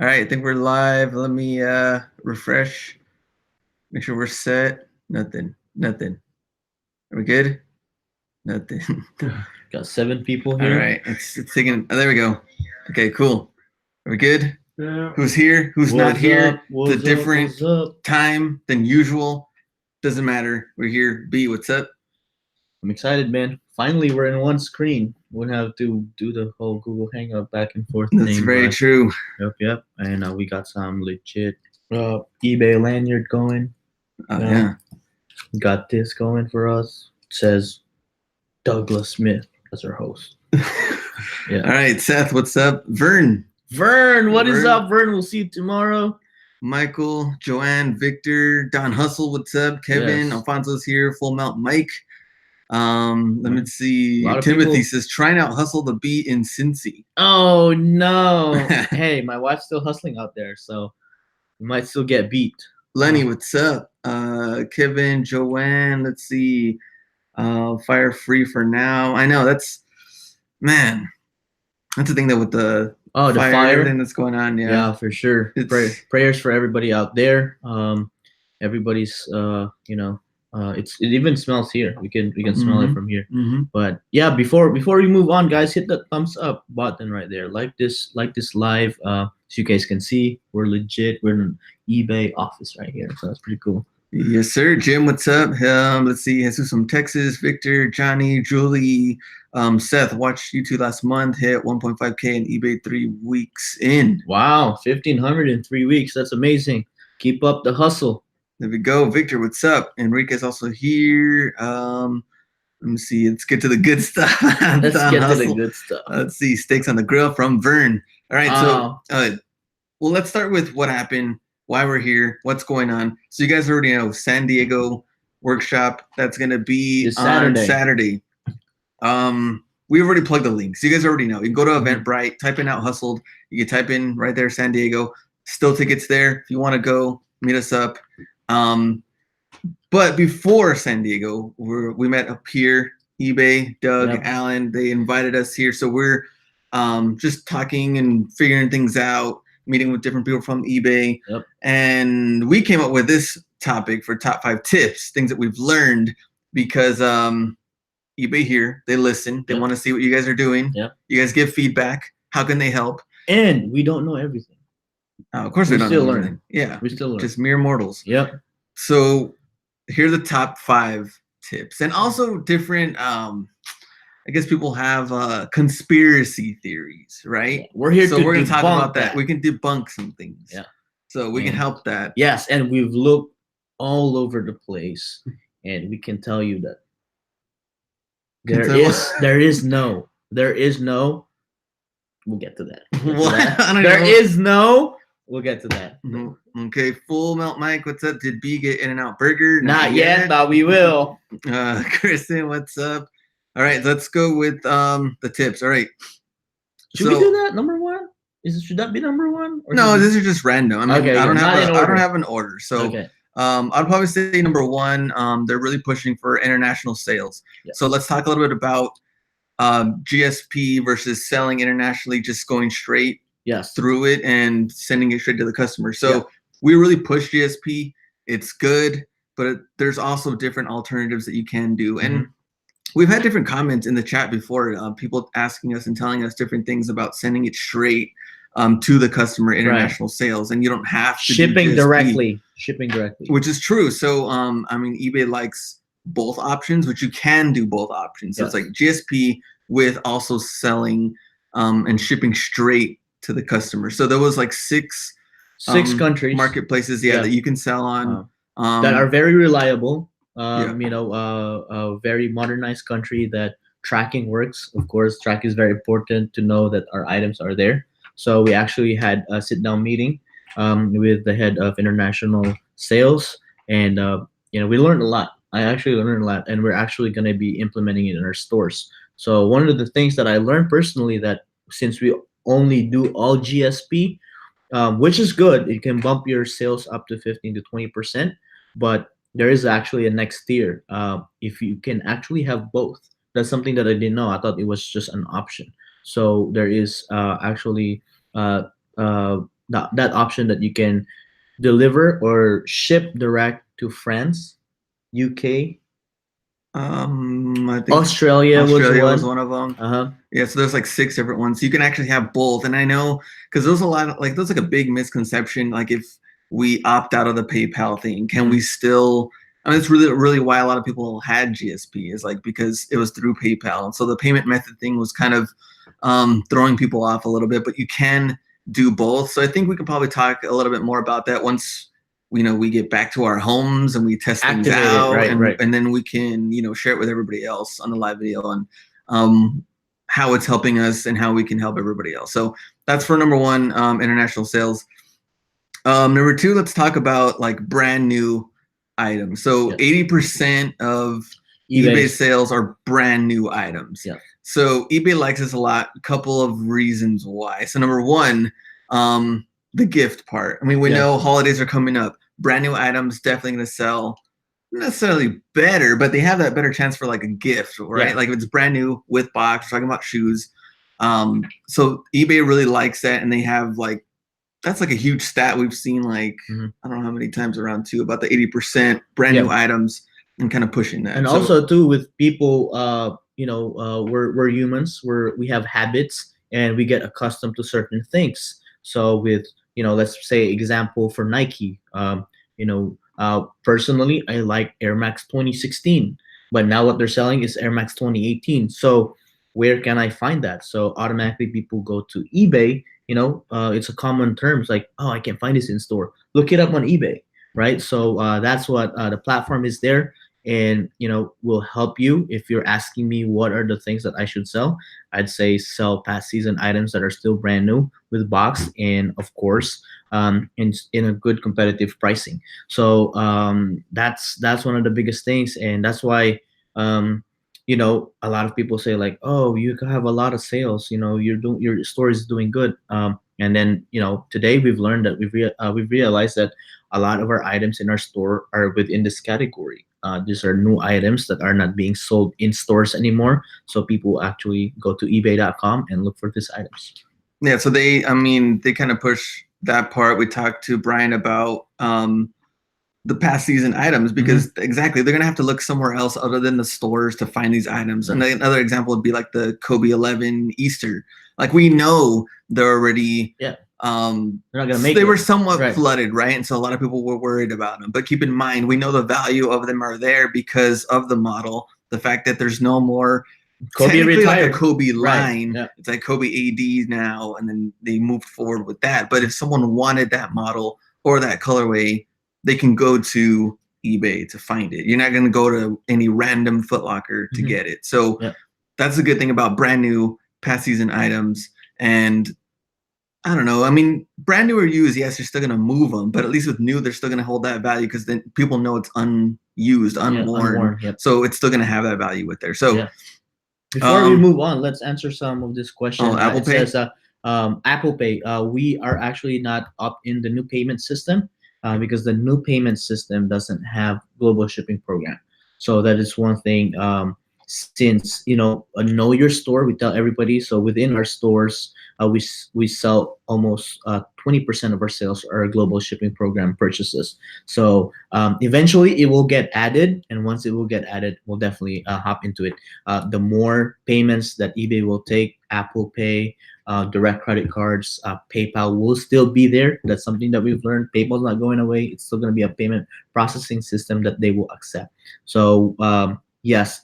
All right, I think we're live. Let me refresh. Make sure we're set. Nothing. Nothing. Are we good? Nothing. Got 7 people All here. right. It's taking. Oh, there we go. Okay, cool. Are we good? Yeah. Who's here? Who's not What's here? up? It's a What's up? different What's up? time than usual. Doesn't matter. We're here. B, what's up? I'm excited, man. Finally, we're in one screen. We don't have to do the whole Google Hangout back and forth That's thing. very But true. yep. And we got some legit eBay lanyard going. Oh, yeah. Got this going for us. It says Douglas Smith as our host. Yeah. All right, Seth, what's up? Vern, Vern, what is Vern. up, Vern? We'll see you tomorrow. Michael, Joanne, Victor, Don Hustle, what's up? Kevin, Yes. Alfonso's here, Full Mount Mike. Let me see. A lot of Timothy people- says, trying out Hustle the Beat in Cincy. Oh no! Hey, my wife's still hustling out there, so we might still get beat. Lenny, what's up? Kevin, Joanne, let's see. Fire free for now. I know man, that's the thing that with the fire, everything that's going on. Yeah, for sure. Prayers for everybody out there. Everybody's it even smells here. We can smell it from here. But yeah, before we move on, guys, hit the thumbs up button right there. Like this live. So you guys can see we're legit. We're in an eBay office right here, so that's pretty cool. Yes, sir. Jim, what's up? Let's see. Jesus from Texas, Victor, Johnny, Julie, Seth. Watched you two last month. Hit 1.5K in eBay 3 weeks in. Wow, 1,500 in 3 weeks. That's amazing. Keep up the hustle. There we go. Victor, what's up? Enrique's also here. Let me see. Let's get to the good stuff. Let's get to the good stuff. Let's see. Steaks on the grill from Vern. All right. So, well, let's start with what happened, why we're here, what's going on. So you guys already know San Diego workshop. That's going to be on Saturday. We already plugged the links. You guys already know. You can go to Eventbrite, type in Out Hustled. You can type in right there, San Diego. Still tickets there. If you want to go, meet us up. But before San Diego, we met up here. eBay, Doug, Alan, they invited us here. So we're just talking and figuring things out, meeting with different people from eBay. And we came up with this topic for top 5 tips, things that we've learned because eBay here, they listen. They want to see what you guys are doing. You guys give feedback. How can they help? And we don't know everything. Of course we don't know everything. Yeah. We still learn. Just mere mortals. Yep. So here are the top 5 tips. And also different I guess people have conspiracy theories, right? We're here so to we're gonna talk about that. We can debunk some things. Yeah. So we can help that. Yes, and we've looked all over the place and we can tell you that there is no we'll get to that. We'll get to that. Okay, Full Melt Mike, what's up? Did B get In-N-Out Burger? Not yet, but we will. Kristen, what's up? All right, let's go with the tips. All right. Should we do that number 1? Should that be number 1? No, these are just random. I mean, I don't have an order. So I'd probably say number 1. They're really pushing for international sales. So let's talk a little bit about GSP versus selling internationally, just going straight through it and sending it straight to the customer. So we really push GSP. It's good, but there's also different alternatives that you can do. And we've had different comments in the chat before, people asking us and telling us different things about sending it straight to the customer, international sales, and you don't have to shipping directly, which is true. So I mean, eBay likes both options, which you can do both options. So it's like GSP with also selling and shipping straight to the customer. So there was like 6 countries, marketplaces, that you can sell on that are very reliable. A very modernized country that tracking works. Of course, track is very important to know that our items are there. So we actually had a sit-down meeting with the head of international sales, and we learned a lot. I actually learned a lot, and we're actually going to be implementing it in our stores. So one of the things that I learned personally, that since we only do all GSP, which is good, it can bump your sales up to 15 to 20%, but there is actually a next tier. If you can actually have both, that's something that I didn't know. I thought it was just an option. So there is actually that option that you can deliver or ship direct to France, UK. I think Australia was one of them. Uh-huh. Yeah, so there's like 6 different ones. So you can actually have both. And I know because there's a lot of there's like a big misconception. Like if we opt out of the PayPal thing, can we still? I mean, it's really why a lot of people had GSP is like because it was through PayPal, and so the payment method thing was kind of throwing people off a little bit. But you can do both. So I think we could probably talk a little bit more about that once we get back to our homes and we test things out, and then we can share it with everybody else on the live video on how it's helping us and how we can help everybody else. So that's for number 1, international sales. Number 2, let's talk about like brand new items. So 80% of eBay sales are brand new items. Yeah. So eBay likes this a lot. A couple of reasons why. So number 1, the gift part. I mean, we know holidays are coming up. Brand new items definitely going to sell not necessarily better, but they have that better chance for like a gift, right? Like if it's brand new with box, we're talking about shoes. So eBay really likes that, and they have like that's like a huge stat we've seen like I don't know how many times around too about the 80% brand new items and kind of pushing that. And so, also too with people, we're humans, we have habits and we get accustomed to certain things. So with let's say example for Nike, personally, I like Air Max 2016, but now what they're selling is Air Max 2018. So where can I find that? So automatically people go to eBay. It's a common term. It's like, oh, I can't find this in store. Look it up on eBay, right? So that's what the platform is there, and will help you. If you're asking me what are the things that I should sell, I'd say sell past season items that are still brand new with box, and of course in a good competitive pricing. So that's one of the biggest things, and that's why a lot of people say like, oh, you have a lot of sales, your store is doing good, and then today we've learned that we've realized that a lot of our items in our store are within this category. These are new items that are not being sold in stores anymore, so people actually go to ebay.com and look for these items. Yeah, so they kind of push that part. We talked to Brian about the past season items because exactly they're gonna have to look somewhere else other than the stores to find these items. And another example would be like the Kobe 11 Easter. Like we know they're already they're not gonna make they were somewhat flooded, right? And so a lot of people were worried about them. But keep in mind, we know the value of them are there because of the model, the fact that there's no more Kobe retired. Like a Kobe line. It's like Kobe AD now, and then they moved forward with that. But if someone wanted that model or that colorway, they can go to eBay to find it. You're not going to go to any random Foot Locker to get it. So that's the good thing about brand new past season items. And I don't know. I mean, brand new or used, yes, you're still going to move them, but at least with new, they're still going to hold that value because then people know it's unused, unworn. So it's still going to have that value with there. So before we move on, let's answer some of this question. Apple Pay. Says, Apple Pay. We are actually not up in the new payment system. Because the new payment system doesn't have global shipping program. So that is one thing. Since know your store, we tell everybody. So within our stores, we sell almost 20% of our sales are global shipping program purchases. So eventually it will get added, and once it will get added, we'll definitely hop into it. The more payments that eBay will take, Apple Pay, direct credit cards, PayPal will still be there. That's something that we've learned. PayPal's not going away. It's still going to be a payment processing system that they will accept. So yes,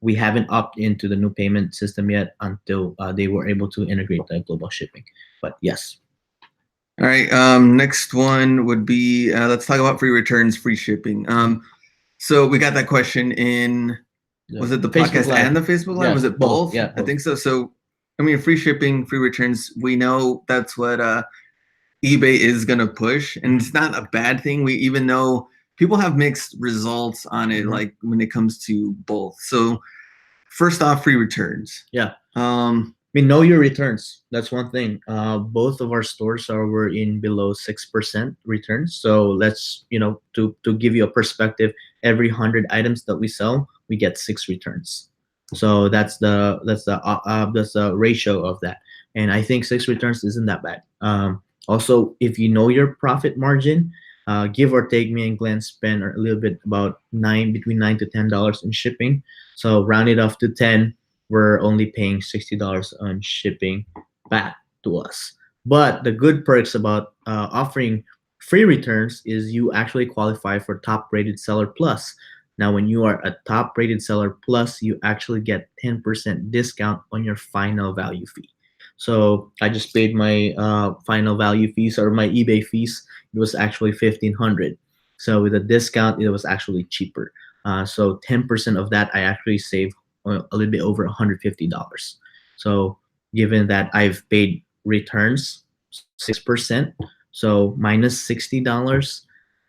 we haven't opted into the new payment system yet until they were able to integrate the global shipping. But yes. All right. Next one would be let's talk about free returns, free shipping. So we got that question in was it the podcast Live and the Facebook Live? Was it both? Yeah, both. I think so. So I mean, free shipping, free returns. We know that's what eBay is gonna push, and it's not a bad thing. We even know people have mixed results on it, like when it comes to both. So first off, free returns. Yeah. Know your returns. That's one thing. Both of our stores we're in below 6% returns. So let's to give you a perspective, every 100 items that we sell, we get 6 returns. So that's the ratio of that, and I think 6 returns isn't that bad. Also, if you know your profit margin, give or take, me and Glenn spend a little bit about between $9 to $10 in shipping. So round it off to 10, we're only paying $60 on shipping back to us. But the good perks about offering free returns is you actually qualify for Top Rated Seller Plus. Now, when you are a Top Rated Seller Plus, you actually get 10% discount on your final value fee. So I just paid my final value fees or my eBay fees. It was actually 1,500. So with a discount, it was actually cheaper. So 10% of that, I actually saved a little bit over $150. So given that I've paid returns 6%, so minus $60,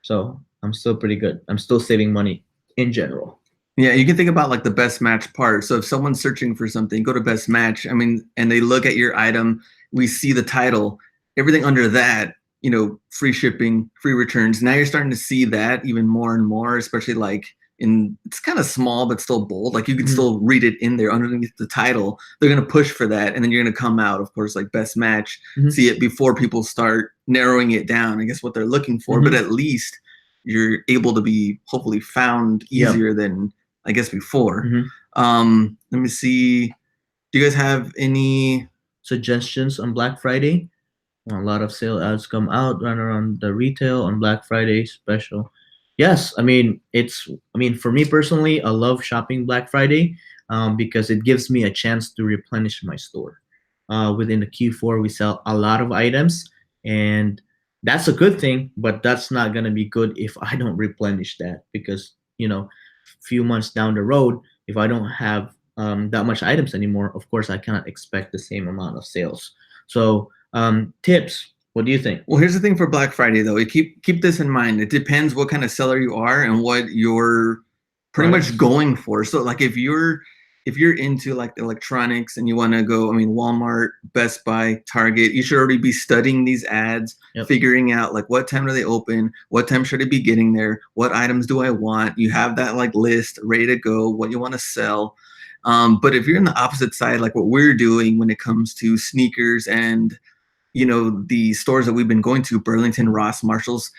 so I'm still pretty good. I'm still saving money in general. Yeah, you can think about like the best match part. So if someone's searching for something, go to best match. I mean, and they look at your item, we see the title, everything under that, you know, free shipping, free returns. Now you're starting to see that even more and more, especially like it's kind of small, but still bold. Like you can still read it in there underneath the title. They're going to push for that. And then you're going to come out, of course, like best match, see it before people start narrowing it down, I guess what they're looking for. But at least you're able to be hopefully found easier than, I guess, before. Let me see. Do you guys have any suggestions on Black Friday? A lot of sale ads come out run around the retail on Black Friday special. Yes, I mean for me personally, I love shopping Black Friday because it gives me a chance to replenish my store. Within the Q4, we sell a lot of items, and that's a good thing. But that's not gonna be good if I don't replenish that, because few months down the road, if I don't have that much items anymore, of course I cannot expect the same amount of sales. So tips, what do you think? Well, here's the thing for Black Friday though. You keep this in mind. It depends what kind of seller you are and what you're pretty much going for. So like if you're into like electronics and you want to go, I mean, Walmart, Best Buy, Target, you should already be studying these ads, figuring out like what time do they open, what time should I be getting there, what items do I want. You have that like list ready to go, what you want to sell. But if you're in the opposite side, like what we're doing when it comes to sneakers and the stores that we've been going to, Burlington, Ross, Marshalls,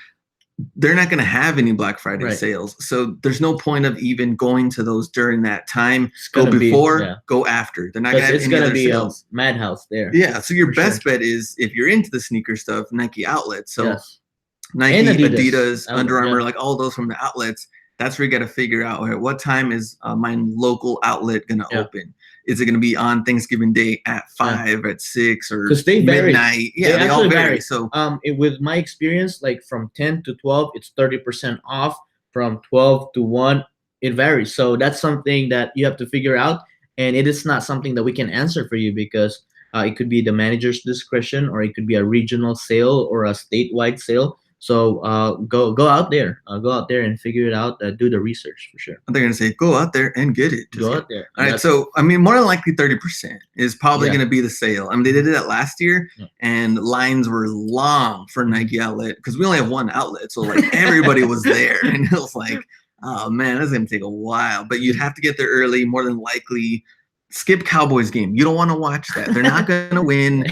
they're not going to have any Black Friday sales. So there's no point of even going to those during that time. Go before, go after. They're not going to have any other sales. A madhouse there. Yeah. So your best bet is, if you're into the sneaker stuff, Nike outlets. So Nike, Adidas, Under Armour, like all those from the outlets. That's where you got to figure out, okay, what time is my local outlet going to open? Is it going to be on Thanksgiving Day at 5, at 6, or midnight? Yeah, they all vary. So with my experience, like from 10 to 12, it's 30% off. From 12 to 1, it varies. So that's something that you have to figure out. And it is not something that we can answer for you, because it could be the manager's discretion, or it could be a regional sale or a statewide sale. So go out there, and figure it out. Do the research for sure. They're gonna say go out there and get it. Go out there. All right. So I mean, more than likely 30% is probably gonna be the sale. I mean, they did that last year, and lines were long for Nike outlet because we only have one outlet. So like everybody was there, and it was like, oh man, that's gonna take a while. But you'd have to get there early. More than likely, skip Cowboys game. You don't want to watch that. They're not going to win.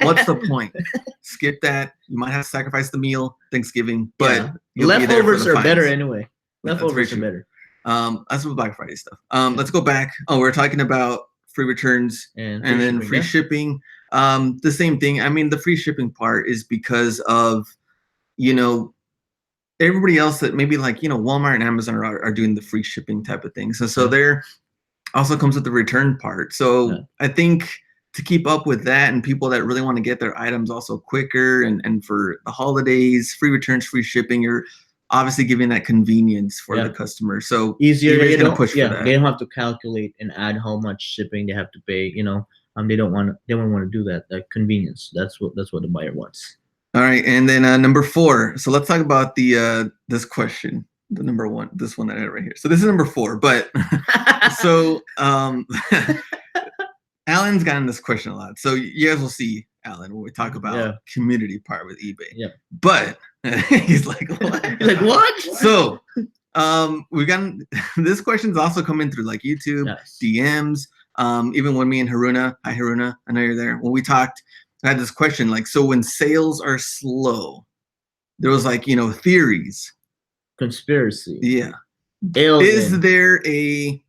What's the point? Skip that. You might have to sacrifice the meal, Thanksgiving, but leftovers are better anyway. Leftovers are better. That's with Black Friday stuff. Let's go back. Oh, we're talking about free returns and then free shipping. The same thing. I mean, the free shipping part is because of, everybody else that maybe like, Walmart and Amazon are doing the free shipping type of thing. So they're also comes with the return part. So I think to keep up with that, and people that really want to get their items also quicker, and for the holidays, free returns, free shipping, you're obviously giving that convenience for the customer. So easier. They don't push for that. They don't have to calculate and add how much shipping they have to pay. They don't want to do that. That convenience. That's what the buyer wants. All right, and then number 4. So let's talk about the this question. The number 1, this one that I had right here. So this is number 4, but so Alan's gotten this question a lot. So you guys will see Alan when we talk about community part with eBay. Yeah. But he's like, what? Like what? So we've gotten this question's also coming through like YouTube, DMs. Even when me and Haruna, hi Haruna, I know you're there. When we talked, I had this question, like, so when sales are slow, there was like, theories. Conspiracy. Yeah. Alien. Is there a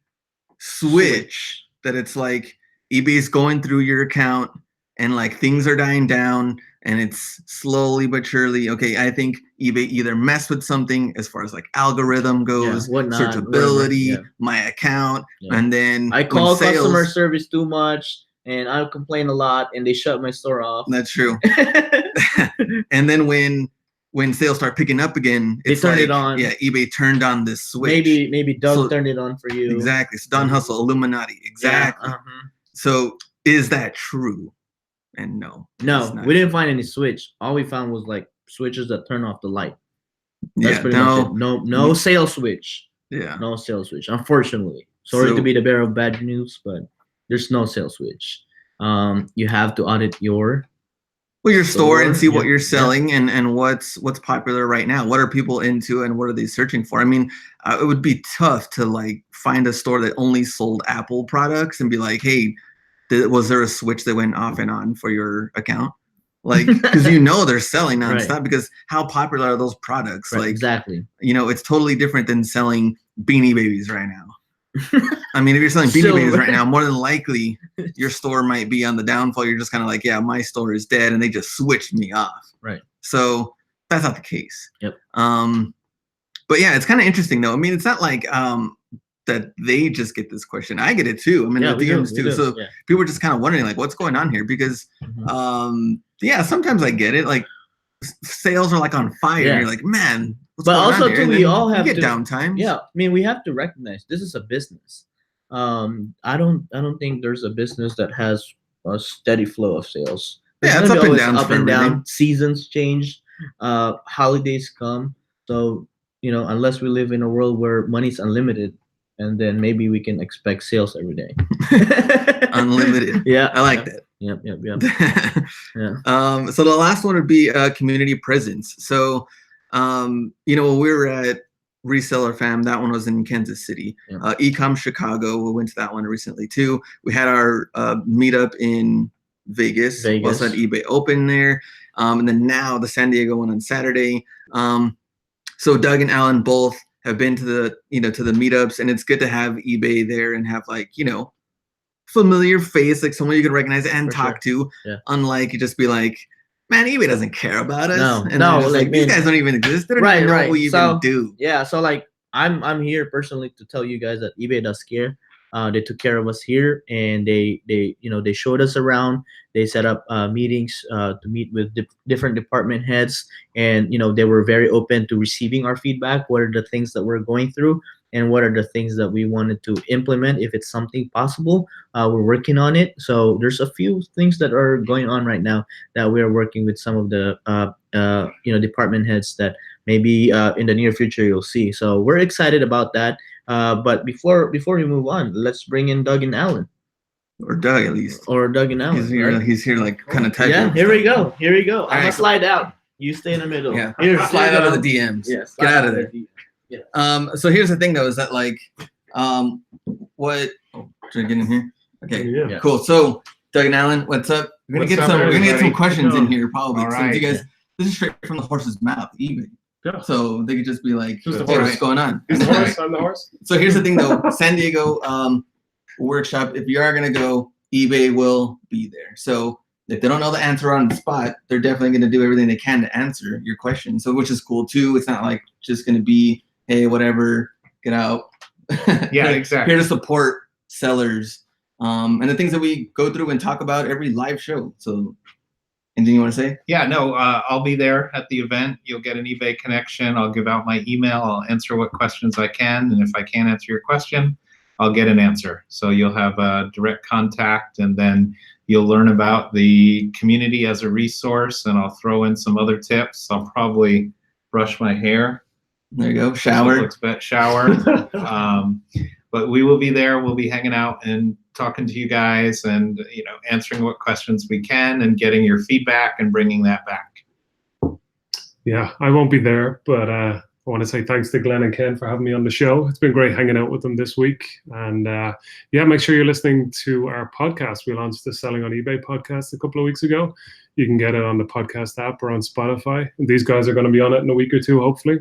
switch that it's like eBay's going through your account and like things are dying down and it's slowly but surely, okay, I think eBay either messed with something as far as like algorithm goes, searchability, my account, and then I call customer service too much and I complain a lot and they shut my store off. That's true. And then when sales start picking up again, it's they turn it on. Yeah, eBay turned on this switch. Maybe Doug turned it on for you. Exactly. So Don Hustle, Illuminati. Exactly. Yeah, So is that true? And no, we didn't find any switch. All we found was like switches that turn off the light. That's pretty much it. No sales switch. Yeah. No sales switch. Unfortunately, sorry to be the bearer of bad news, but there's no sales switch. You have to audit your store and see what you're selling and what's popular right now. What are people into and what are they searching for? I mean, it would be tough to like find a store that only sold Apple products and be like, hey, was there a switch that went off and on for your account? Like, because they're selling nonstop because how popular are those products? Right, like, exactly. It's totally different than selling Beanie Babies right now. I mean, if you're selling Beanie Babies right now, more than likely your store might be on the downfall. You're just kind of like, yeah, my store is dead, and they just switched me off. Right. So that's not the case. Yep. But yeah, it's kind of interesting though. I mean, it's not like that they just get this question. I get it too. I mean, the DMs too. So people are just kind of wondering like, what's going on here? Because sometimes I get it. Like sales are like on fire. And you're like, man. But also, too, we all have to downtime. Yeah, I mean, we have to recognize this is a business. I don't think there's a business that has a steady flow of sales. It's up and down. Up and down. Seasons change. Holidays come. So unless we live in a world where money's unlimited, and then maybe we can expect sales every day. Unlimited. Yeah, I like that. Yep. So the last one would be community presence. So. When we were at Reseller Fam, that one was in Kansas City. Ecom Chicago, we went to that one recently too. We had our meetup in Vegas. Also had eBay Open there. And then now the San Diego one on Saturday. So Doug and Alan both have been to the meetups, and it's good to have eBay there and have like, familiar face, like someone you can recognize and talk to. Yeah. Unlike you just be like, man, eBay doesn't care about us. No, like these guys don't even exist. They don't even know what we even do. Yeah, so like I'm here personally to tell you guys that eBay does care. They took care of us here, and they showed us around. They set up meetings to meet with different department heads, and they were very open to receiving our feedback. What are the things that we're going through, and what are the things that we wanted to implement if it's something possible. We're working on it. So there's a few things that are going on right now that we are working with some of the department heads that maybe in the near future you'll see. So we're excited about that. But before we move on, let's bring in Doug and Alan. Or Doug at least. Or Doug and Alan. He's here like kind of typing. Yeah, here we go. I'm gonna slide out. You stay in the middle. Yeah. Slide out of the DMs. Yes. Get out of there. Yeah. So here's the thing though, is that like should I get in here? Okay. Yeah. Cool. So Doug and Alan, what's up? We're gonna get some questions in here probably. All so right. you guys, this is straight from the horse's mouth, eBay. Yeah. So they could just be like, Who's the hey, horse? what's going on? Who's the horse? I'm the horse. So here's the thing though, San Diego workshop, if you are gonna go, eBay will be there. So if they don't know the answer on the spot, they're definitely gonna do everything they can to answer your question. So which is cool too. It's not like just gonna be, hey, whatever, get out. Yeah, exactly. Here to support sellers. And the things that we go through and talk about every live show. So anything you want to say? Yeah, no, I'll be there at the event. You'll get an eBay connection. I'll give out my email. I'll answer what questions I can. And if I can't answer your question, I'll get an answer. So you'll have a direct contact, and then you'll learn about the community as a resource, and I'll throw in some other tips. I'll probably brush my hair. There you go. Shower. Shower. But we will be there. We'll be hanging out and talking to you guys, and answering what questions we can, and getting your feedback and bringing that back. Yeah, I won't be there, but I want to say thanks to Glenn and Ken for having me on the show. It's been great hanging out with them this week. And yeah, make sure you're listening to our podcast. We launched the Selling on eBay podcast a couple of weeks ago. You can get it on the podcast app or on Spotify. And these guys are going to be on it in a week or two, hopefully.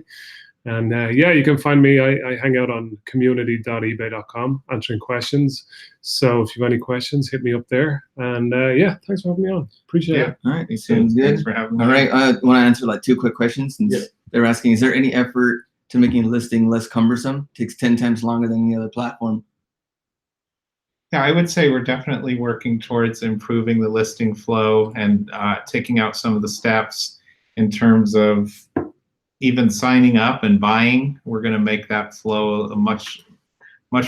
And yeah, you can find me. I hang out on community.ebay.com answering questions. So if you have any questions, hit me up there. And yeah, thanks for having me on. Appreciate it. All right. Sounds good. Thanks for having me. All right. I want to answer like 2 quick questions. Since they're asking, is there any effort to making listing less cumbersome? Takes 10 times longer than any other platform. Yeah, I would say we're definitely working towards improving the listing flow and taking out some of the steps in terms of even signing up and buying. We're going to make that flow a much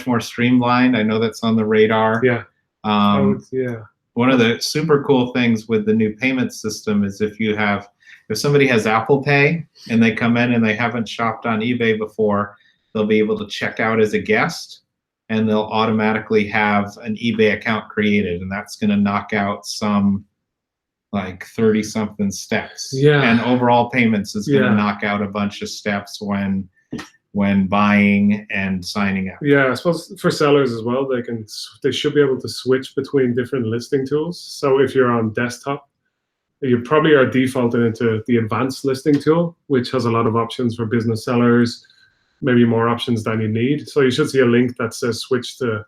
more streamlined. I know that's on the radar. Yeah. Yeah. One of the super cool things with the new payment system is if somebody has Apple Pay and they come in and they haven't shopped on eBay before, they'll be able to check out as a guest and they'll automatically have an eBay account created, and that's going to knock out some like 30-something steps. Yeah. And overall payments is going to knock out a bunch of steps when buying and signing up. Yeah, I suppose for sellers as well, they should be able to switch between different listing tools. So if you're on desktop, you probably are defaulted into the advanced listing tool, which has a lot of options for business sellers, maybe more options than you need. So you should see a link that says switch to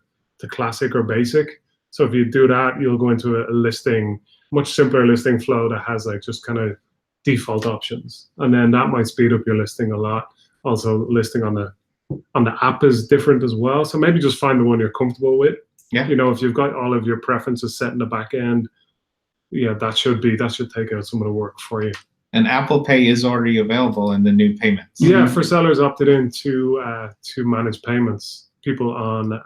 classic or basic. So if you do that, you'll go into a listing, much simpler listing flow that has like just kind of default options. And then that might speed up your listing a lot. Also, listing on the app is different as well. So maybe just find the one you're comfortable with. Yeah. You know, if you've got all of your preferences set in the back end, yeah, that should take out some of the work for you. And Apple Pay is already available in the new payments. Yeah, for sellers opted in to manage payments. People on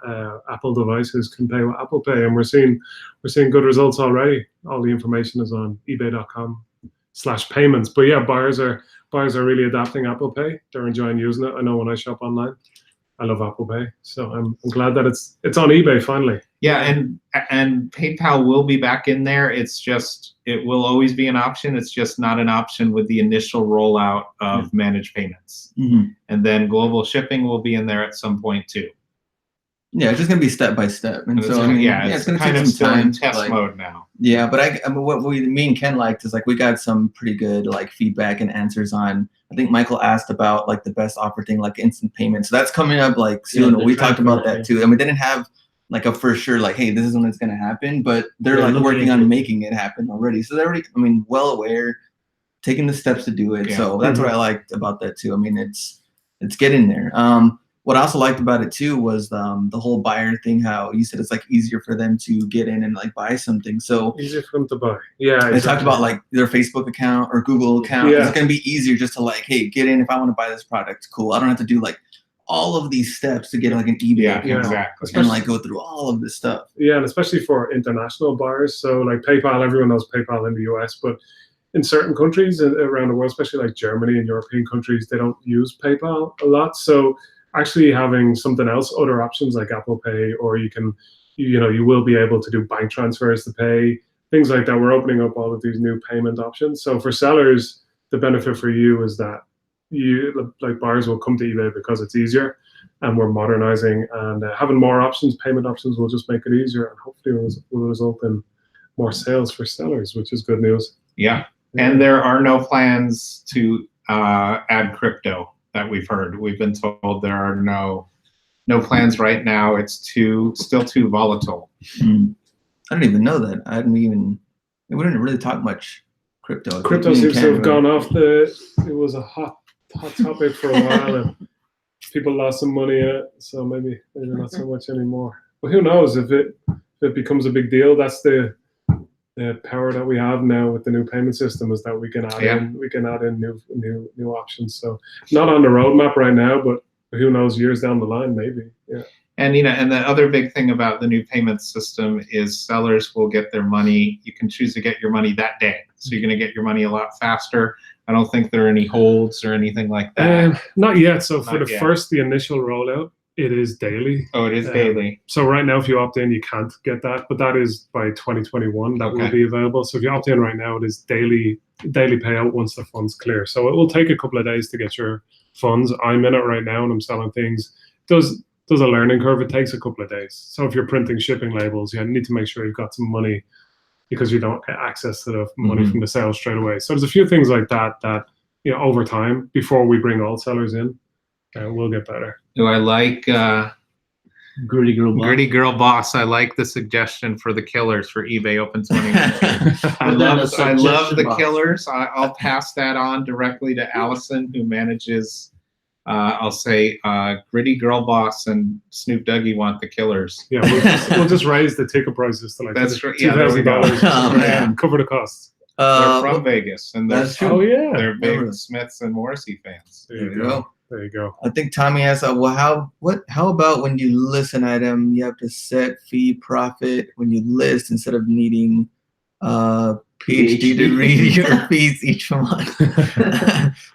Apple devices can pay with Apple Pay, and we're seeing good results already. All the information is on ebay.com/payments. But yeah, buyers are really adapting Apple Pay. They're enjoying using it. I know when I shop online, I love Apple Pay. So I'm glad that it's on eBay finally. Yeah, and PayPal will be back in there. It's just, it will always be an option. It's just not an option with the initial rollout of managed payments. Mm-hmm. And then global shipping will be in there at some point too. Yeah, it's just gonna be step by step, and so it's gonna kind take of some still time. in test mode now. Yeah, but I mean, what me and Ken liked is like we got some pretty good like feedback and answers on. I think Michael asked about like the best offer thing, like instant payment. So that's coming up like soon. We talked about that too, and we didn't have like a for sure like, hey, this is when it's gonna happen, but they're like working on making it happen already. So they're already, I mean, well aware, taking the steps to do it. Yeah. So that's what I liked about that too. I mean, it's getting there. What I also liked about it too was the whole buyer thing. How you said it's like easier for them to get in and like buy something. So easier for them to buy. Yeah. They talked about like their Facebook account or Google account. Yeah. It's gonna be easier just to like, hey, get in if I want to buy this product. Cool. I don't have to do like all of these steps to get like an eBay account and like go through all of this stuff. Yeah, and especially for international buyers. So like PayPal, everyone knows PayPal in the US, but in certain countries around the world, especially like Germany and European countries, they don't use PayPal a lot. So actually having something else, other options like Apple Pay, or you will be able to do bank transfers to pay, things like that. We're opening up all of these new payment options. So for sellers, the benefit for you is that buyers will come to eBay because it's easier, and we're modernizing and having more options, payment options will just make it easier, and hopefully will result in more sales for sellers, which is good news. Yeah. And there are no plans to add crypto that we've heard. We've been told there are no plans right now. It's still too volatile. I don't even know that. We didn't really talk much crypto. Crypto seems to have gone off it was a hot topic for a while, and people lost some money in it. So maybe not so much anymore. But who knows if it becomes a big deal? That's the power that we have now with the new payment system, is that we can add in new options. So not on the roadmap right now, but who knows, years down the line maybe. Yeah. And and the other big thing about the new payment system is sellers will get their money. You can choose to get your money that day, so you're going to get your money a lot faster. I don't think there are any holds or anything like that. Not yet. So for the initial rollout, it is daily. Oh, it is daily. So right now, if you opt in, you can't get that, but that is by 2021 that will be available. So if you opt in right now, it is daily payout once the funds clear. So it will take a couple of days to get your funds. I'm in it right now and I'm selling things. Does a learning curve. It takes a couple of days. So if you're printing shipping labels, you need to make sure you've got some money because you don't get access to the money from the sales straight away. So there's a few things like that over time, before we bring all sellers in, we'll get better. Do I like Gritty Girl Boss? I like the suggestion for the killers for eBay Open 2019. I love the killers. I'll pass that on directly to Allison, who manages. I'll say Gritty Girl Boss and Snoop Dougie want the killers. Yeah, we'll just raise the ticket prices to like $2,000. Cover the costs. They're from Vegas, and they're big Smiths and Morrissey fans. There you go. There you go. I think Tommy asked, how about when you list an item, you have to set fee profit when you list instead of needing PhD to read your fees each month?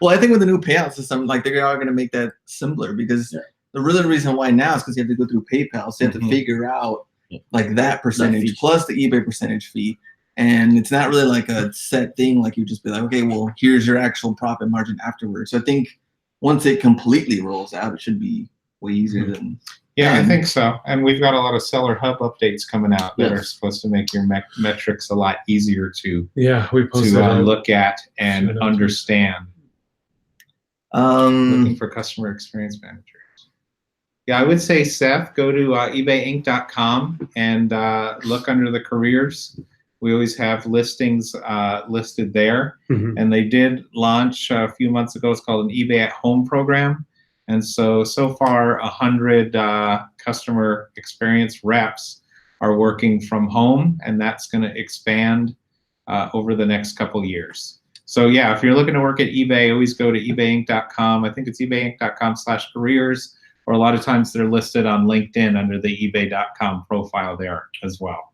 Well, I think with the new payout system, like they are going to make that simpler, because the real reason why now is because you have to go through PayPal, so you have to figure out like that percentage plus the eBay percentage fee. And it's not really like a set thing. Like you just be like, okay, well, here's your actual profit margin afterwards. So I think once it completely rolls out, it should be way easier than. Yeah, I think so. And we've got a lot of Seller Hub updates coming out that are supposed to make your metrics a lot easier to look at and understand. Looking for customer experience managers. Yeah, I would say, Seth, go to ebayinc.com and look under the careers. We always have listings listed there. And they did launch a few months ago. It's called an eBay at Home program. And so far, 100 customer experience reps are working from home, and that's going to expand over the next couple years. So yeah, if you're looking to work at eBay, always go to ebayinc.com. I think it's ebayinc.com/careers, or a lot of times they're listed on LinkedIn under the ebay.com profile there as well.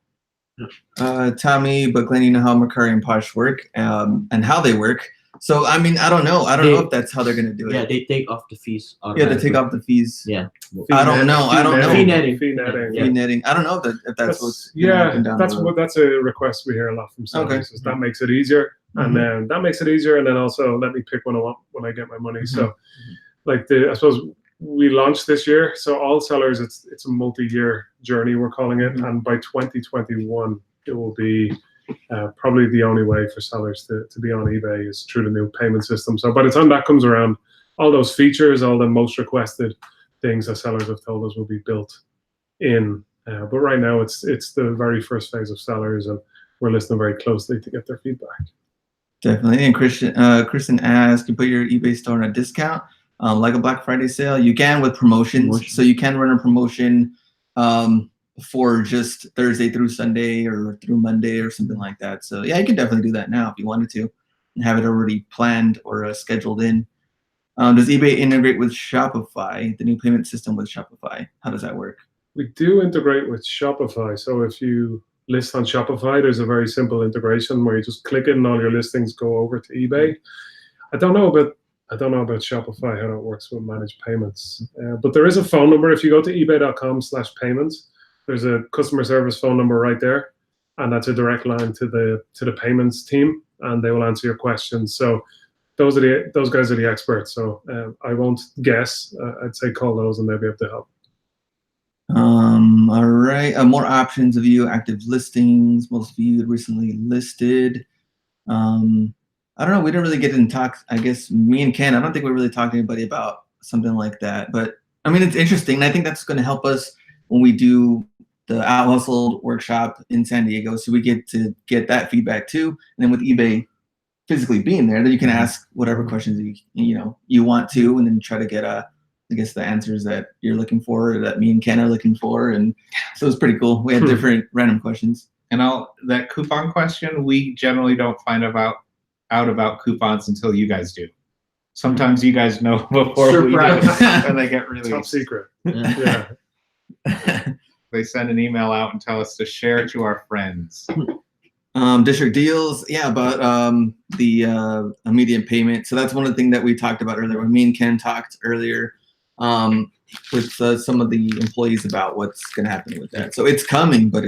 Tommy, but Glenn, you know how Mercari and Posh work and how they work. So, I mean, I don't know if that's how they're going to do it. Yeah, they take off the fees. Yeah, they take off the fees. Yeah. I don't know. Fee netting. Fee netting. Fee netting. I don't know if that's what's that's a request we hear a lot from sellers. Okay. That makes it easier. And then that makes it easier. And then also let me pick what I want when I get my money. So like I suppose we launched this year. So all sellers, it's a multi-year journey, we're calling it. And by 2021, it will be probably the only way for sellers to be on eBay is through the new payment system. So by the time that comes around, all those features, all the most requested things that sellers have told us will be built in. But right now, it's the very first phase of sellers, and we're listening very closely to get their feedback. Definitely. And Kristen asked, you put your eBay store on a discount, like a Black Friday sale? You can with promotions. So you can run a promotion for just Thursday through Sunday or through Monday or something like that. So yeah, you can definitely do that now if you wanted to and have it already planned or scheduled in. Does eBay integrate with Shopify, the new payment system with Shopify? How does that work? We do integrate with Shopify. So if you list on Shopify, there's a very simple integration where you just click it and all your listings go over to eBay. I don't know about Shopify, how that works with managed payments. But there is a phone number. If you go to ebay.com/payments, there's a customer service phone number right there. And that's a direct line to the payments team, and they will answer your questions. So those guys are the experts. So I won't guess. I'd say call those and they'll be able to help. All right. More options of view active listings, most viewed, recently listed. I don't know. We didn't really get in talk. I guess me and Ken, I don't think we really talked to anybody about something like that. But I mean, it's interesting. And I think that's going to help us when we do the Out Hustled workshop in San Diego. So we get to get that feedback too. And then with eBay physically being there, then you can ask whatever questions you want to, and then try to get the answers that you're looking for, or that me and Ken are looking for. And so it's pretty cool. We had different random questions. And that coupon question, we generally don't find out about coupons until you guys do. Sometimes you guys know before we do, and they get released. Top secret. Yeah. They send an email out and tell us to share to our friends. District deals, yeah, about the immediate payment. So that's one of the things that we talked about earlier. When me and Ken talked earlier with some of the employees about what's going to happen with that. So it's coming, but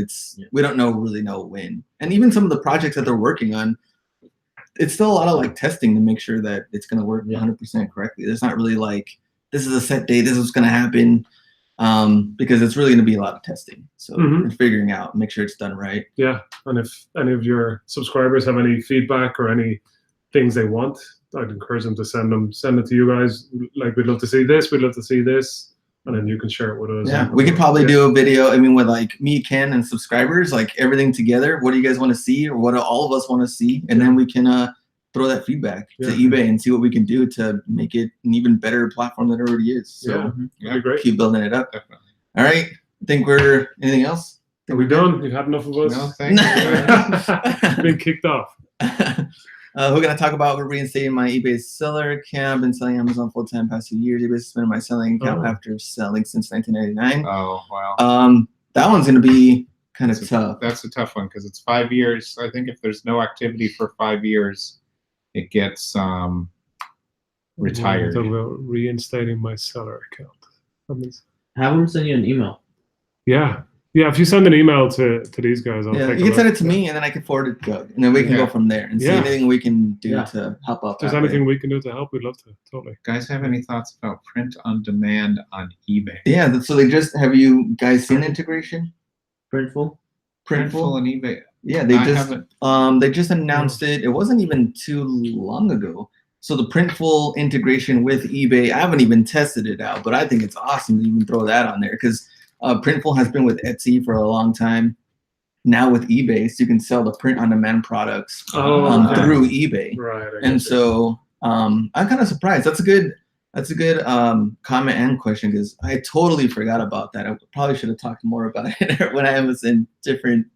we don't really know when. And even some of the projects that they're working on, it's still a lot of like testing to make sure that it's going to work 100% correctly. There's not really like, this is a set date, this is what's going to happen, because it's really going to be a lot of testing. So and figuring out, make sure it's done right. Yeah, and if any of your subscribers have any feedback or any things they want, I'd encourage them to send it to you guys. Like, we'd love to see this, we'd love to see this, and then you can share it with us. Yeah, we could probably do a video, I mean, with like me, Ken, and subscribers, like everything together. What do you guys want to see, or what do all of us want to see? And then we can throw that feedback to eBay and see what we can do to make it an even better platform than it already is. So that'd be great. Keep building it up. Definitely. All right, I think we're, anything else? Are we done? You've had enough of us? No, thank you. Been kicked off. We're going to talk about reinstating my eBay seller account. I've been selling Amazon full-time past 2 years. eBay suspended my selling account after selling since 1999. Oh, wow. That one's going to be kind of tough. That's a tough one because it's 5 years. I think if there's no activity for 5 years, it gets retired. Talk about reinstating my seller account. Have them send you an email. Yeah. Yeah, if you send an email to these guys, I'll take you can send it to me, and then I can forward it to Doug, and then we can go from there and see anything we can do to help out. If there's anything we can do to help, we'd love to. Totally. Guys, have any thoughts about print on demand on eBay? Yeah, so have you guys seen integration? Printful and eBay. Yeah, they just announced it. It wasn't even too long ago. So the Printful integration with eBay, I haven't even tested it out, but I think it's awesome to even throw that on there, because Printful has been with Etsy for a long time. Now with eBay, so you can sell the print-on-demand products through eBay. Right. And so I'm kind of surprised. That's a good comment and question, because I totally forgot about that. I probably should have talked more about it when I was in different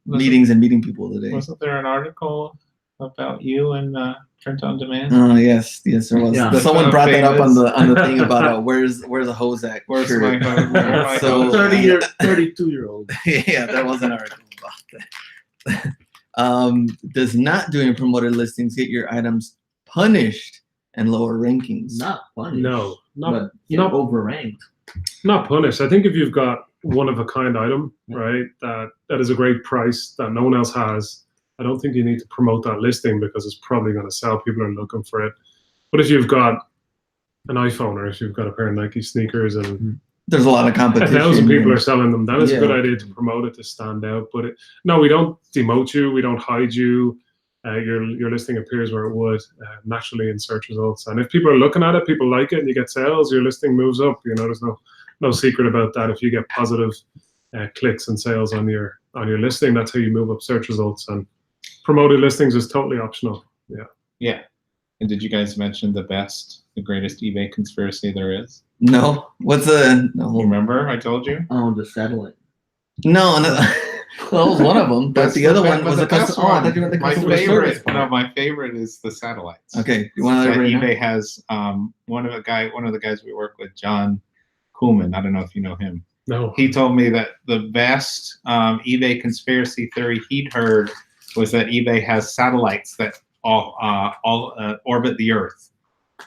meetings and meeting people today. Wasn't there an article about you and print on demand? Yes, there was. Yeah. Someone brought that up on the thing about where's a hose at? Where's my hose? So 32-year-old. Yeah, there was an article about that. Does not doing promoted listings get your items punished and lower rankings? Not punished. No, not overranked. Not punished. I think if you've got one of a kind item, right, that is a great price that no one else has, I don't think you need to promote that listing, because it's probably going to sell. People are looking for it. But if you've got an iPhone, or if you've got a pair of Nike sneakers and there's a lot of competition, 1,000 people are selling them, then it's a good idea to promote it, to stand out. But no, we don't demote you. We don't hide you. Your listing appears where it would naturally in search results. And if people are looking at it, people like it, and you get sales, your listing moves up. There's no secret about that. If you get positive clicks and sales on your listing, that's how you move up search results. And promoted listings is totally optional. Yeah. And did you guys mention the greatest eBay conspiracy there is? No. What's no? Remember I told you? Oh, the satellite. No. Well, that was one of them, but the other one was a custom. Oh, I thought you meant the customer service part. No, my favorite is the satellites. Okay, you want to eBay has one of the guys we work with, John Kuhlman. I don't know if you know him. No. He told me that the best eBay conspiracy theory he'd heard was that eBay has satellites that all orbit the Earth,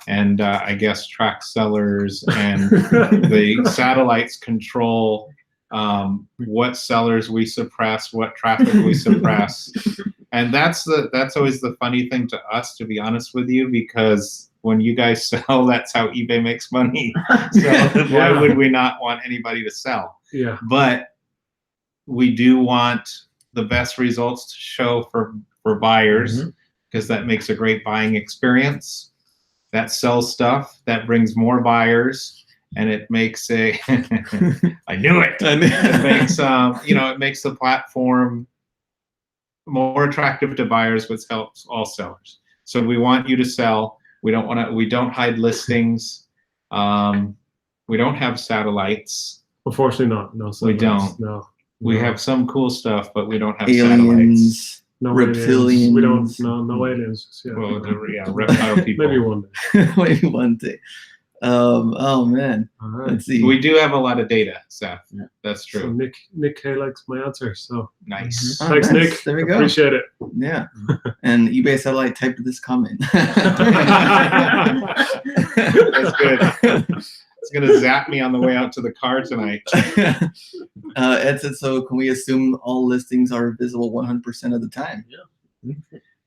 and I guess track sellers, and the satellites control what sellers we suppress, what traffic we suppress. And that's always the funny thing to us, to be honest with you, because when you guys sell, that's how eBay makes money. So why would we not want anybody to sell? Yeah. But we do want the best results to show for buyers, because that makes a great buying experience. That sells stuff, that brings more buyers, and it makes I knew it. It makes it makes the platform more attractive to buyers, which helps all sellers. So we want you to sell. We don't hide listings. We don't have satellites. Unfortunately not. No, we don't. No. We have some cool stuff, but we don't have aliens, satellites. No reptilians. Aliens. We don't. No aliens. Yeah. Well, reptile people. Maybe one day. Maybe one day. Oh man. Right. Let's see. We do have a lot of data, Seth. Yeah. That's true. So Nick K likes my answer. So nice. Thanks, nice. Nick. There we go. Appreciate it. Yeah. And eBay Satellite typed this comment. That's good. It's gonna zap me on the way out to the car tonight. Ed said, so can we assume all listings are visible 100% of the time? Yeah.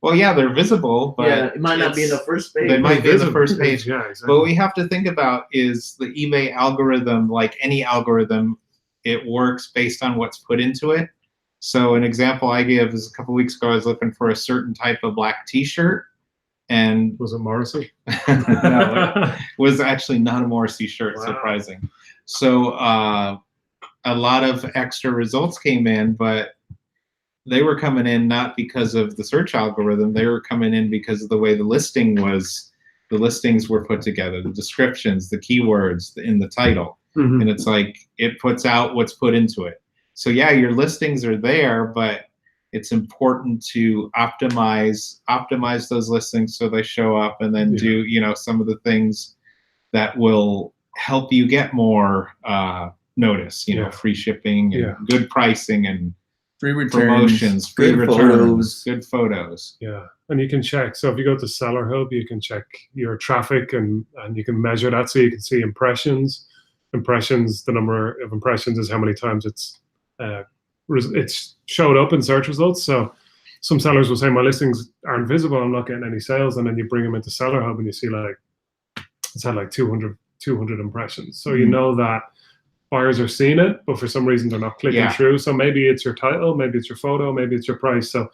Well, yeah, they're visible, but yeah, it might not be in the first page. They might be in the first page. Yeah, exactly. But what we have to think about is the eBay algorithm, like any algorithm, it works based on what's put into it. So an example I give is a couple weeks ago, I was looking for a certain type of black T-shirt, and was it Morrissey? No, it was actually not a Morrissey shirt. Wow. Surprising. So a lot of extra results came in, but they were coming in not because of the search algorithm. They were coming in because of the way the listings were put together, the descriptions, the keywords in the title. Mm-hmm. And it's like, it puts out what's put into it. So yeah, your listings are there, but it's important to optimize those listings so they show up, and then do, you know, some of the things that will help you get more notice, you know, free shipping and good pricing and free returns, promotions, free returns, good photos. Yeah, and you can check. So if you go to Seller Hub, you can check your traffic and you can measure that, so you can see impressions. Impressions, the number of impressions is how many times it's showed up in search results. So some sellers will say, my listings aren't visible, I'm not getting any sales, and then you bring them into Seller Hub and you see like it's had like 200 impressions. So you know that buyers are seeing it, but for some reason they're not clicking through. So maybe it's your title, maybe it's your photo, maybe it's your price. So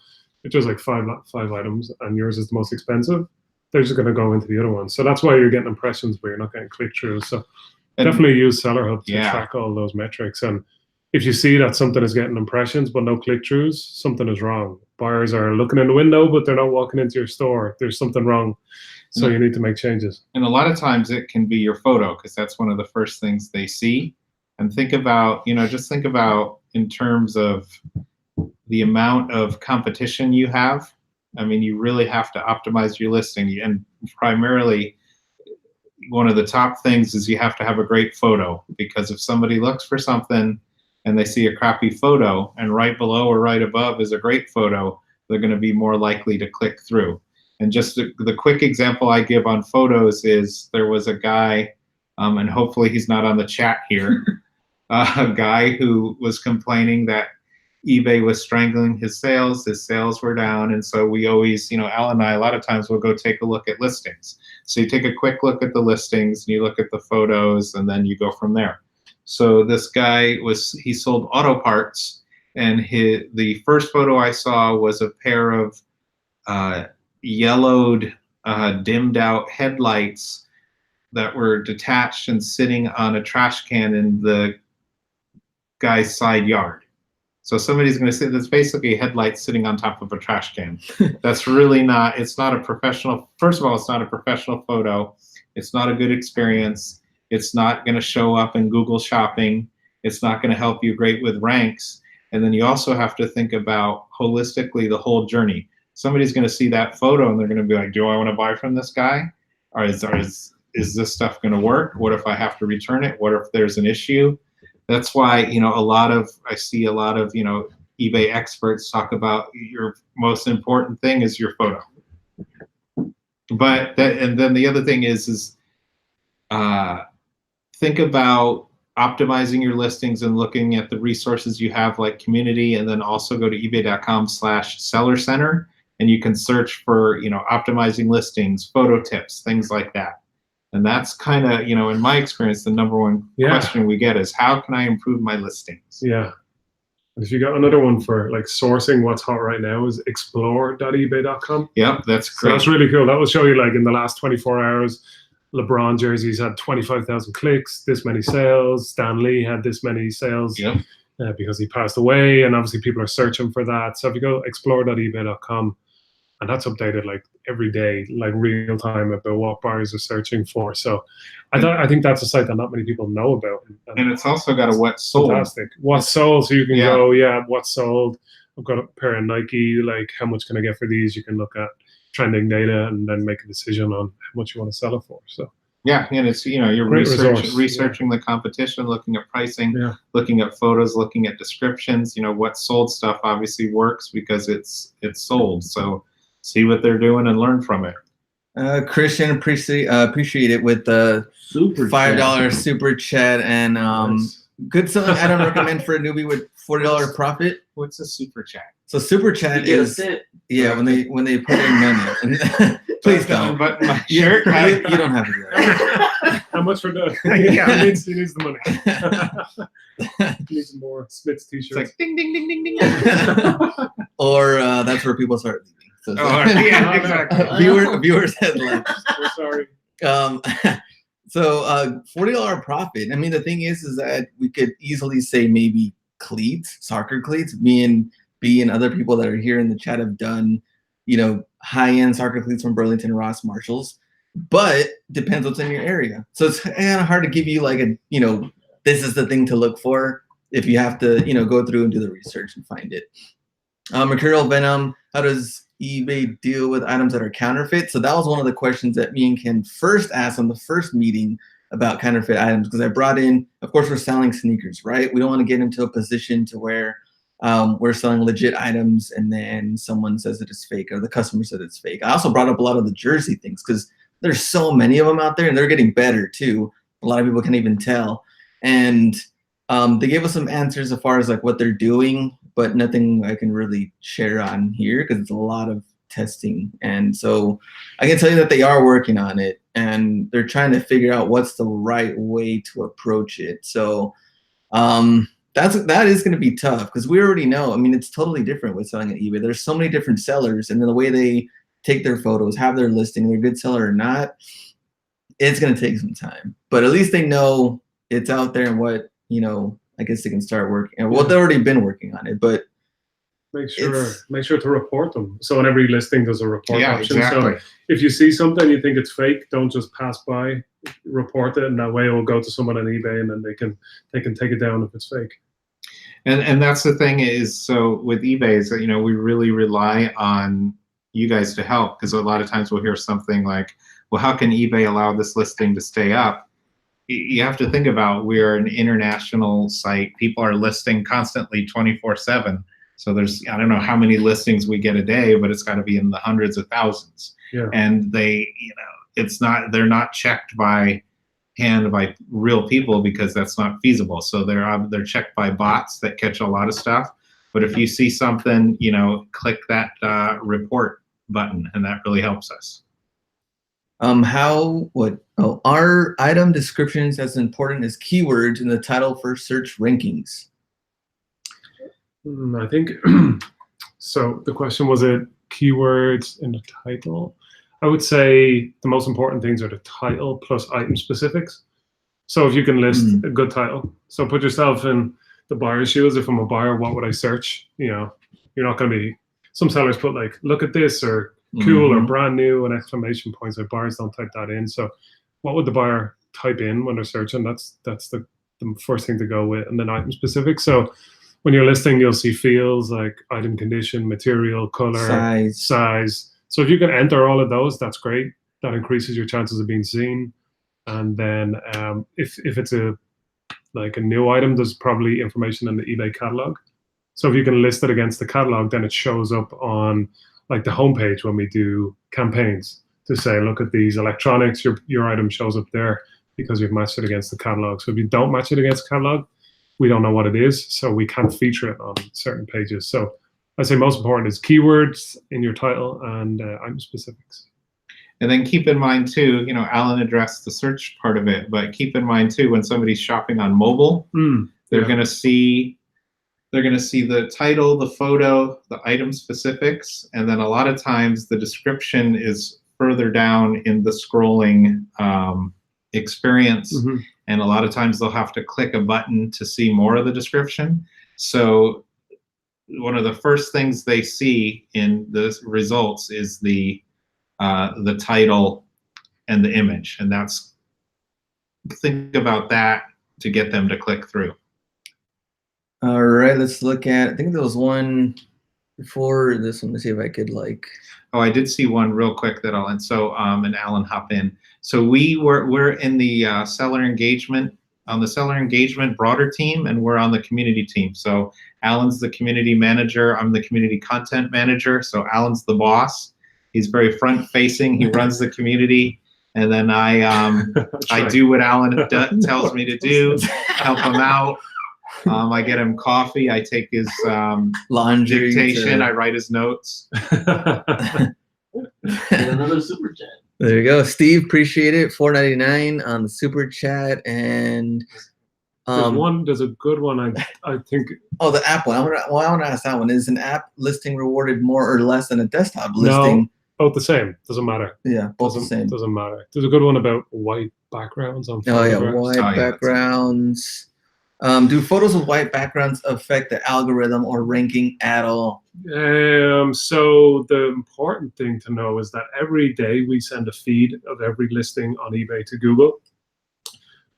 if there's like five items and yours is the most expensive, they're just going to go into the other one. So that's why you're getting impressions, but you're not getting click through. So definitely use Seller Hub to track all those metrics. And if you see that something is getting impressions but no click-throughs, something is wrong. Buyers are looking in the window, but they're not walking into your store. There's something wrong. So you need to make changes. And a lot of times it can be your photo, because that's one of the first things they see. And think about, you know, just think about in terms of the amount of competition you have. I mean, you really have to optimize your listing. And primarily, one of the top things is you have to have a great photo, because if somebody looks for something and they see a crappy photo and right below or right above is a great photo, they're going to be more likely to click through. And just the quick example I give on photos is there was a guy, and hopefully he's not on the chat here, a guy who was complaining that eBay was strangling his sales were down. And so we always, you know, Al and I, a lot of times we'll go take a look at listings. So you take a quick look at the listings and you look at the photos and then you go from there. So this guy he sold auto parts, and the first photo I saw was a pair of yellowed, dimmed out headlights that were detached and sitting on a trash can in the guy's side yard. So somebody's going to say that's basically a headlight sitting on top of a trash can. That's really not, it's not a professional, first of all, it's not a professional photo. It's not a good experience. It's not going to show up in Google Shopping. It's not going to help you great with ranks. And then you also have to think about holistically the whole journey. Somebody's going to see that photo and they're going to be like, do I want to buy from this guy? Or is this stuff going to work? What if I have to return it? What if there's an issue? That's why, you know, I see a lot of, you know, eBay experts talk about your most important thing is your photo. But and then the other thing is think about optimizing your listings and looking at the resources you have, like community, and then also go to ebay.com/seller center, and you can search for, you know, optimizing listings, photo tips, things like that. And that's kind of, you know, in my experience, the number one question we get is, how can I improve my listings? Yeah. And if you got another one for like sourcing what's hot right now is explore.ebay.com. Yep, that's great. So that's really cool. That will show you like in the last 24 hours, LeBron jerseys had 25,000 clicks, this many sales. Stan Lee had this many sales because he passed away. And obviously people are searching for that. So if you go explore.ebay.com, and that's updated like every day, like real time about what buyers are searching for. So I think that's a site that not many people know about. And it's also got a what sold. Fantastic. What sold, so you can go, what sold. I've got a pair of Nike, like how much can I get for these? You can look at trending data and then make a decision on how much you want to sell it for. So yeah, and it's, you know, you're researching the competition, looking at pricing, looking at photos, looking at descriptions. You know, what sold stuff obviously works because it's sold. So see what they're doing and learn from it. Christian, appreciate it with the $5 super chat and good selling. I don't recommend for a newbie with $40 profit. What's a super chat? So super chat is when they put in money. And please don't. But my shirt. You don't have to do that. How much for the? Yeah, he needs the money. He needs more Smith's t-shirts. It's like ding ding ding ding ding. Or that's where people start leaving. So, yeah, exactly. Viewers headline. We're sorry. So $40 profit. I mean, the thing is that we could easily say maybe cleats, soccer cleats. Me and B and other people that are here in the chat have done, high-end soccer cleats from Burlington, Ross, Marshalls. But depends what's in your area. So it's kind of hard to give you like this is the thing to look for if you have to, go through and do the research and find it. Mercurial venom. How does eBay deal with items that are counterfeit? So that was one of the questions that me and Ken first asked on the first meeting about counterfeit items, because I brought in, of course, we're selling sneakers, right? We don't want to get into a position to where we're selling legit items and then someone says it is fake or the customer said it's fake. I also brought up a lot of the jersey things because there's so many of them out there and they're getting better too. A lot of people can't even tell. And they gave us some answers as far as like what they're doing, but nothing I can really share on here because it's a lot of testing. And so I can tell you that they are working on it and they're trying to figure out what's the right way to approach it. So that is going to be tough because we already know. I mean, it's totally different with selling at eBay. There's so many different sellers, and then the way they take their photos, have their listing, they're a good seller or not, it's going to take some time. But at least they know it's out there and what, I guess they can start working. And they've already been working on it, but make sure to report them. So on every listing, there's a report option. Exactly. So if you see something you think it's fake, don't just pass by. Report it, and that way it will go to someone on eBay, and then they can take it down if it's fake. And that's the thing is, so with eBay is that we really rely on you guys to help, because a lot of times we'll hear something like, well, how can eBay allow this listing to stay up? You have to think about, we're an international site. People are listing constantly 24/7. So there's, I don't know how many listings we get a day, but it's got to be in the hundreds of thousands. Yeah. And they, they're not checked by hand by real people because that's not feasible. So they're checked by bots that catch a lot of stuff. But if you see something, click that report button, and that really helps us. Are item descriptions as important as keywords in the title for search rankings? I think so. The question was it keywords in the title? I would say the most important things are the title plus item specifics. So if you can list a good title, so put yourself in the buyer's shoes. If I'm a buyer, what would I search? You're not going to be. Some sellers put like, look at this, or cool, or brand new, and exclamation points. Like buyers don't type that in. So what would the buyer type in when they're searching? That's the first thing to go with, and then item specific. So when you're listing, you'll see fields like item condition, material, color, size. So if you can enter all of those, that's great. That increases your chances of being seen. And then if it's a new item, there's probably information in the eBay catalog. So if you can list it against the catalog, then it shows up on like the homepage when we do campaigns to say, look at these electronics, your item shows up there because you've matched it against the catalog. So if you don't match it against the catalog, we don't know what it is, so we can't feature it on certain pages. So I'd say most important is keywords in your title and item specifics. And then keep in mind too, Alan addressed the search part of it, but keep in mind too, when somebody's shopping on mobile, they're going to see the title, the photo, the item specifics, and then a lot of times the description is further down in the scrolling experience. And a lot of times they'll have to click a button to see more of the description. So one of the first things they see in the results is the title and the image, and think about that to get them to click through. All right, let's look at, I think there was one before this one. Let's see if I could Oh, I did see one real quick that I'll end. So and Alan hop in. So we're in the seller engagement, on the seller engagement broader team, and we're on the community team. So Alan's the community manager, I'm the community content manager. So Alan's the boss. He's very front facing. He runs the community, and then I do what Alan tells me to do, help him out. I get him coffee. I take his laundry dictation. I write his notes. Another super chat. There you go, Steve. Appreciate it. $4.99 on the super chat, and there's a good one. I think. Oh, the app one. I want to ask that one. Is an app listing rewarded more or less than a desktop listing? No, both the same. Doesn't matter. Yeah, both the same. Doesn't matter. There's a good one about white backgrounds on. Oh yeah, white backgrounds. Do photos with white backgrounds affect the algorithm or ranking at all? So the important thing to know is that every day we send a feed of every listing on eBay to Google,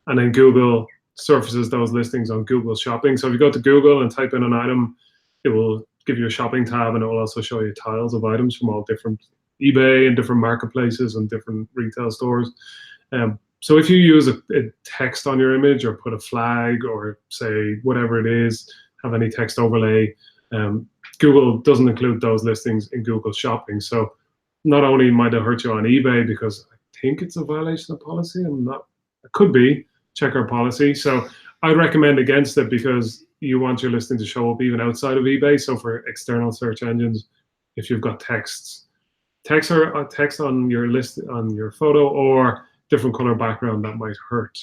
and then Google surfaces those listings on Google Shopping. So if you go to Google and type in an item, it will give you a shopping tab, and it will also show you tiles of items from all different eBay and different marketplaces and different retail stores. So if you use a text on your image, or put a flag, or say whatever it is, have any text overlay, Google doesn't include those listings in Google Shopping. So not only might it hurt you on eBay, because I think it's a violation of policy, it could be, check our policy. So I recommend against it, because you want your listing to show up even outside of eBay. So for external search engines, if you've got text on your list, on your photo, or different color background, that might hurt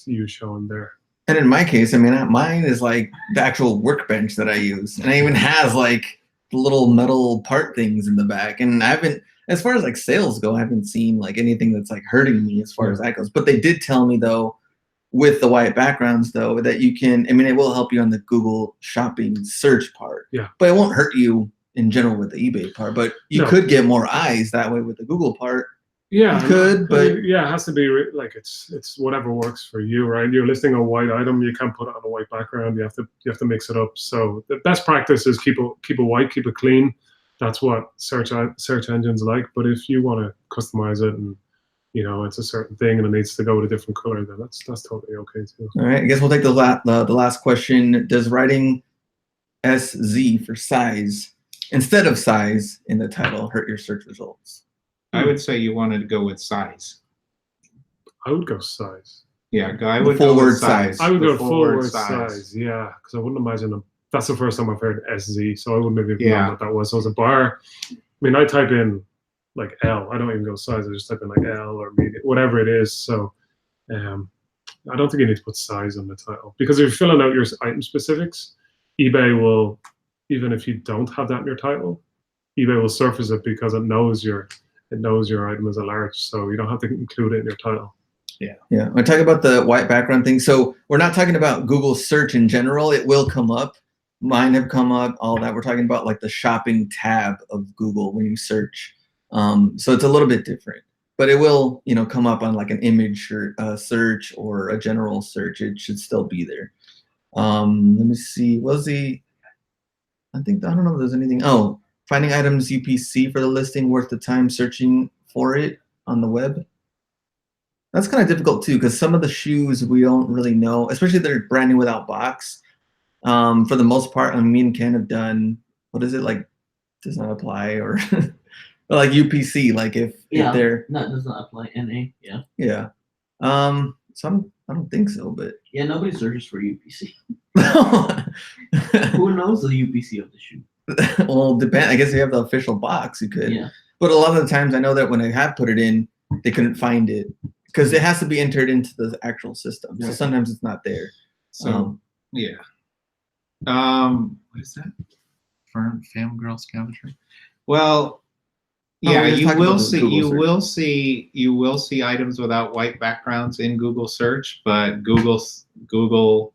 you showing there. And in my case, I mean, mine is like the actual workbench that I use, and it even has like the little metal part things in the back. And I haven't, as far as like sales go, I haven't seen like anything that's like hurting me as far as that goes. But they did tell me though, with the white backgrounds though, that you can, I mean, it will help you on the Google Shopping search part. Yeah. But it won't hurt you in general with the eBay part. But you could get more eyes that way with the Google part. Yeah, you could, but yeah, it has to be like it's whatever works for you, right? You're listing a white item, you can't put it on a white background. You have to mix it up. So the best practice is keep it white, keep it clean. That's what search engines like. But if you want to customize it, and it's a certain thing and it needs to go with a different color, then that's totally okay too. All right, I guess we'll take the last question. Does writing SZ for size instead of size in the title hurt your search results? I would say you wanted to go with size. I would go size. Yeah, I would go with size. I would go full word size. Yeah, because I wouldn't imagine them. That's the first time I've heard SZ, so I wouldn't have even known what that was. So as a bar, I mean, I type in like L. I don't even go size. I just type in like L or medium, whatever it is. So I don't think you need to put size in the title, because if you're filling out your item specifics, eBay will, even if you don't have that in your title, eBay will surface it because it knows your item is a large, so you don't have to include it in your title. Yeah. I talk about the white background thing. So we're not talking about Google search in general. It will come up. Mine have come up, all that. We're talking about like the shopping tab of Google when you search. So it's a little bit different, but it will, come up on like an image or search or a general search. It should still be there. Let me see. I don't know if there's anything. Oh, finding items UPC for the listing worth the time searching for it on the web. That's kind of difficult too, because some of the shoes we don't really know, especially if they're brand new without box. For the most part, me and Ken have done, what is it, like does not apply, or like UPC, like if they're that does not apply. NA, yeah. Yeah. I don't think so, but yeah, nobody searches for UPC. Who knows the UPC of the shoe? Well, depend. I guess you have the official box, you could. Yeah. But a lot of the times, I know that when I have put it in, they couldn't find it because it has to be entered into the actual system. So sometimes it's not there. So yeah. What is that? Fam Girl Scavenger. Well, yeah, you will see items without white backgrounds in Google search, but Google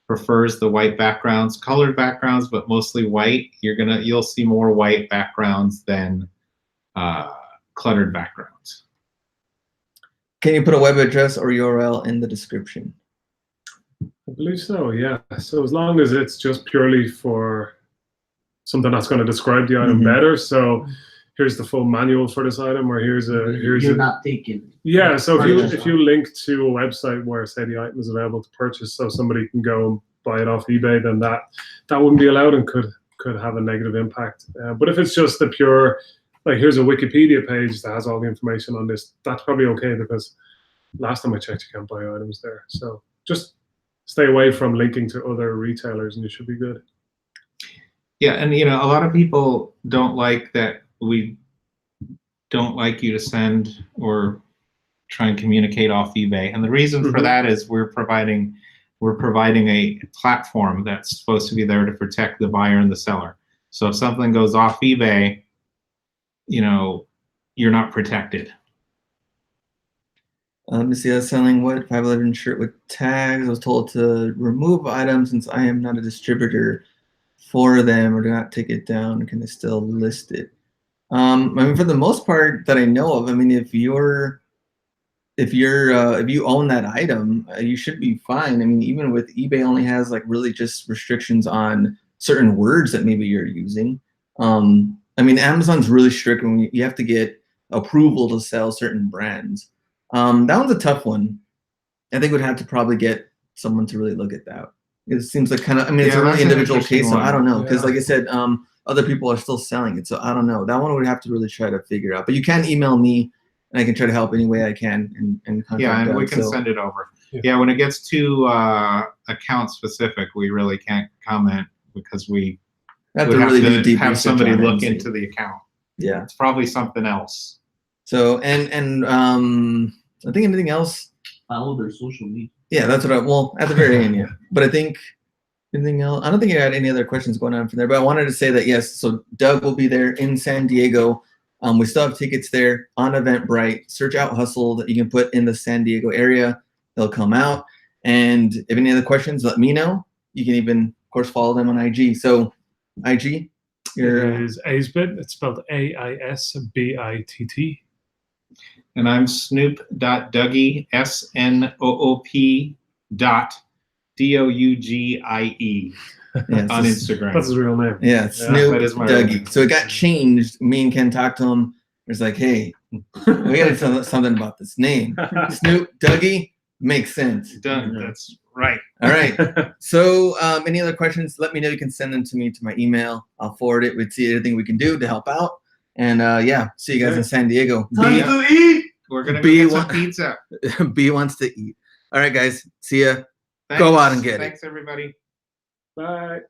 prefers the white backgrounds, colored backgrounds, but mostly white. You'll see more white backgrounds than cluttered backgrounds. Can you put a web address or URL in the description? I believe so, yeah. So as long as it's just purely for something that's going to describe the item better. So here's the full manual for this item, or you're not taking. Yeah, so if you link to a website where, say, the item is available to purchase, so somebody can go and buy it off eBay, then that wouldn't be allowed and could have a negative impact. But if it's just the pure, like, here's a Wikipedia page that has all the information on this, that's probably okay, because last time I checked, you can't buy items there. So just stay away from linking to other retailers, and you should be good. Yeah, and a lot of people don't like that we don't like you to send or try and communicate off eBay, and the reason for that is we're providing a platform that's supposed to be there to protect the buyer and the seller. So if something goes off eBay, you're not protected. Let me see. I was selling what 511 shirt with tags. I was told to remove items since I am not a distributor for them, or do not take it down. Can they still list it? I mean, for the most part that I know of, I mean, if you own that item, you should be fine. I mean, even with eBay only has like really just restrictions on certain words that maybe you're using. I mean, Amazon's really strict when you have to get approval to sell certain brands. That one's a tough one. I think we'd have to probably get someone to really look at that. It seems like kind of, I mean, it's a really individual case, so I don't know. Because like I said, other people are still selling it, so I don't know. That one would have to really try to figure out. But you can email me, and I can try to help any way I can. And yeah, and we can send it over. Yeah, when it gets too account specific, we really can't comment because we have to have somebody look into the account. Yeah, it's probably something else. So and I think anything else. Follow their social media. Yeah, that's what at the very end, yeah. But I think anything else, I don't think I had any other questions going on from there, but I wanted to say that, yes, so Doug will be there in San Diego. We still have tickets there on Eventbrite. Search out Hustle that you can put in the San Diego area. They'll come out. And if any other questions, let me know. You can even, of course, follow them on IG. So IG, it is Aisbitt. It's spelled AISBITT. And I'm Snoop.Dougie, SNOOP .DOUGIE on Instagram. That's his real name. Yeah, Snoop Dougie. So it got changed. Me and Ken talked to him. It's like, hey, we got to tell something about this name. Snoop Dougie makes sense. Done. That's right. All right. So any other questions, let me know. You can send them to me to my email. I'll forward it. We'd see anything we can do to help out. And yeah, see you guys in San Diego. Time to eat. We're going to go get some pizza. B wants to eat. All right, guys. See ya. Thanks. Go out and get it. Thanks, everybody. Bye.